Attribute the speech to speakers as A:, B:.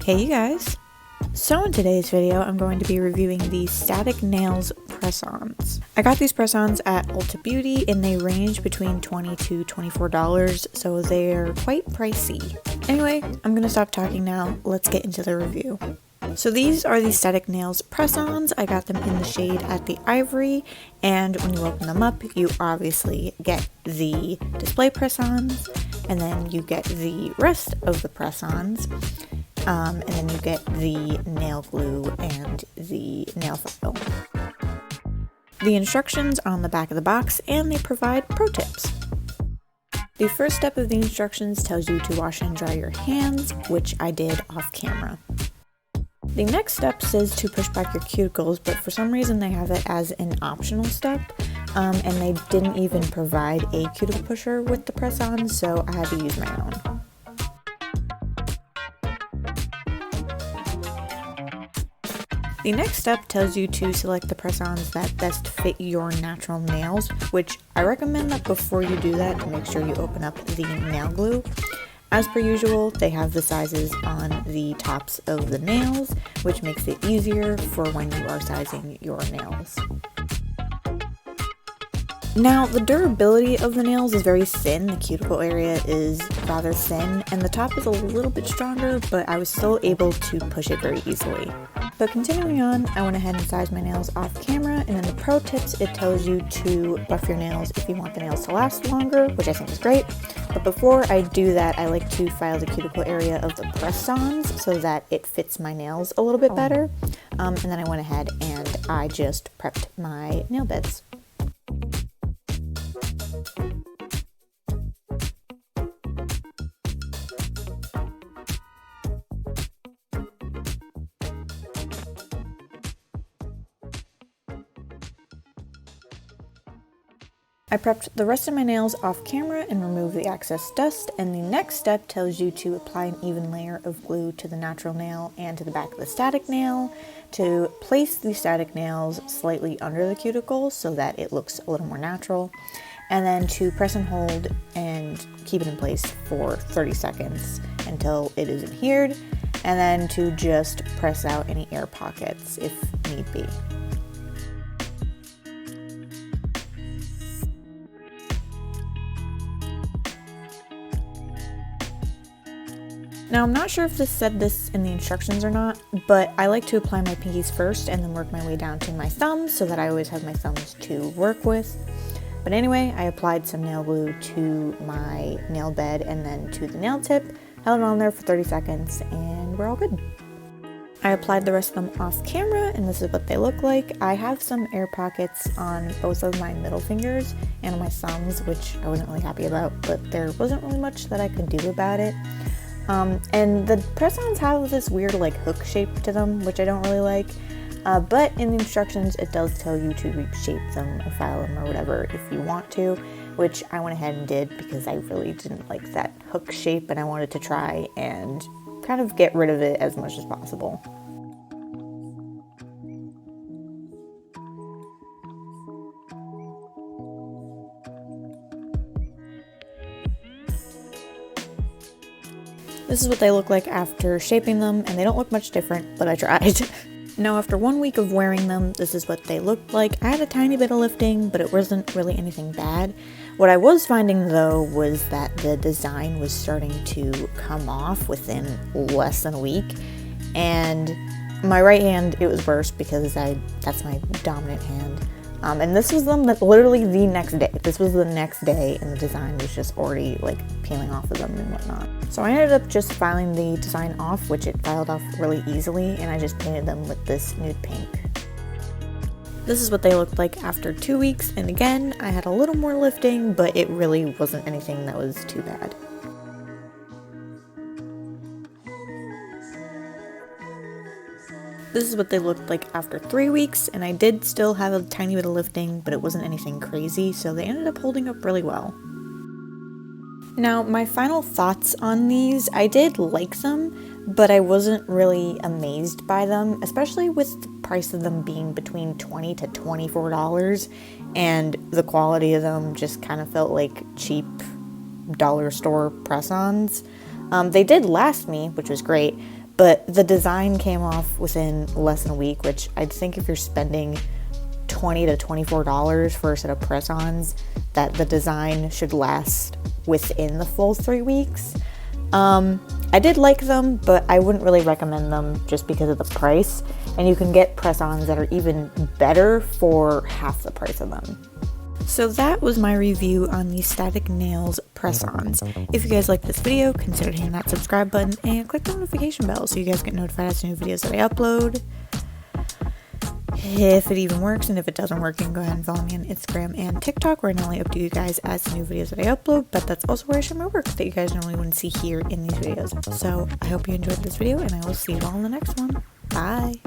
A: Hey you guys! So in today's video, I'm going to be reviewing the Static Nails press-ons. I got these press-ons at Ulta Beauty and they range between $20 to $24, so they're quite pricey. Anyway, I'm gonna stop talking now, let's get into the review. So these are the Static Nails press-ons. I got them in the shade at the Ivory, and when you open them up, you obviously get the display press-ons, and then you get the rest of the press-ons. And then you get the nail glue and the nail file. The instructions are on the back of the box and they provide pro tips. The first step of the instructions tells you to wash and dry your hands, which I did off camera. The next step says to push back your cuticles, but for some reason they have it as an optional step, and they didn't even provide a cuticle pusher with the press-on, so I had to use my own. The next step tells you to select the press-ons that best fit your natural nails, which I recommend that before you do that to make sure you open up the nail glue. As per usual, they have the sizes on the tops of the nails, which makes it easier for when you are sizing your nails. Now, the durability of the nails is very thin. The cuticle area is rather thin, and the top is a little bit stronger, but I was still able to push it very easily. But continuing on, I went ahead and sized my nails off camera, and in the pro tips, it tells you to buff your nails if you want the nails to last longer, which I think is great. But before I do that, I like to file the cuticle area of the press-ons so that it fits my nails a little bit better. And then I went ahead and I just prepped my nail beds. I prepped the rest of my nails off camera and removed the excess dust, and the next step tells you to apply an even layer of glue to the natural nail and to the back of the static nail to place the static nails slightly under the cuticle so that it looks a little more natural, and then to press and hold and keep it in place for 30 seconds until it is adhered, and then to just press out any air pockets if need be. Now, I'm not sure if this said this in the instructions or not, but I like to apply my pinkies first and then work my way down to my thumbs so that I always have my thumbs to work with. But anyway, I applied some nail glue to my nail bed and then to the nail tip, held it on there for 30 seconds, and we're all good. I applied the rest of them off camera, and this is what they look like. I have some air pockets on both of my middle fingers and on my thumbs, which I wasn't really happy about, but there wasn't really much that I could do about it. And the press-ons have this weird like hook shape to them, which I don't really like, but in the instructions it does tell you to reshape them or file them or whatever if you want to, which I went ahead and did because I really didn't like that hook shape and I wanted to try and kind of get rid of it as much as possible. This is what they look like after shaping them, and they don't look much different, but I tried. Now, after 1 week of wearing them, this is what they looked like. I had a tiny bit of lifting, but it wasn't really anything bad. What I was finding, though, was that the design was starting to come off within less than a week, and my right hand, it was worse because that's my dominant hand. And this was them literally the next day. This was the next day and the design was just already like peeling off of them and whatnot. So I ended up just filing the design off, which it filed off really easily, and I just painted them with this nude pink. This is what they looked like after 2 weeks, and again, I had a little more lifting, but it really wasn't anything that was too bad. This is what they looked like after 3 weeks, and I did still have a tiny bit of lifting, but it wasn't anything crazy, so they ended up holding up really well. Now, my final thoughts on these, I did like them, but I wasn't really amazed by them, especially with the price of them being between $20 to $24, and the quality of them just kind of felt like cheap dollar store press-ons. They did last me, which was great, but the design came off within less than a week, which I'd think if you're spending $20 to $24 for a set of press-ons, that the design should last within the full 3 weeks. I did like them, but I wouldn't really recommend them just because of the price, and you can get press-ons that are even better for half the price of them. So that was my review on the Static Nails press-ons. If you guys like this video, consider hitting that subscribe button and click the notification bell so you guys get notified as to new videos that I upload. If it even works, and if it doesn't work, you can go ahead and follow me on Instagram and TikTok, where I not only update you guys as to new videos that I upload, but that's also where I share my work that you guys normally wouldn't see here in these videos. So I hope you enjoyed this video, and I will see you all in the next one. Bye!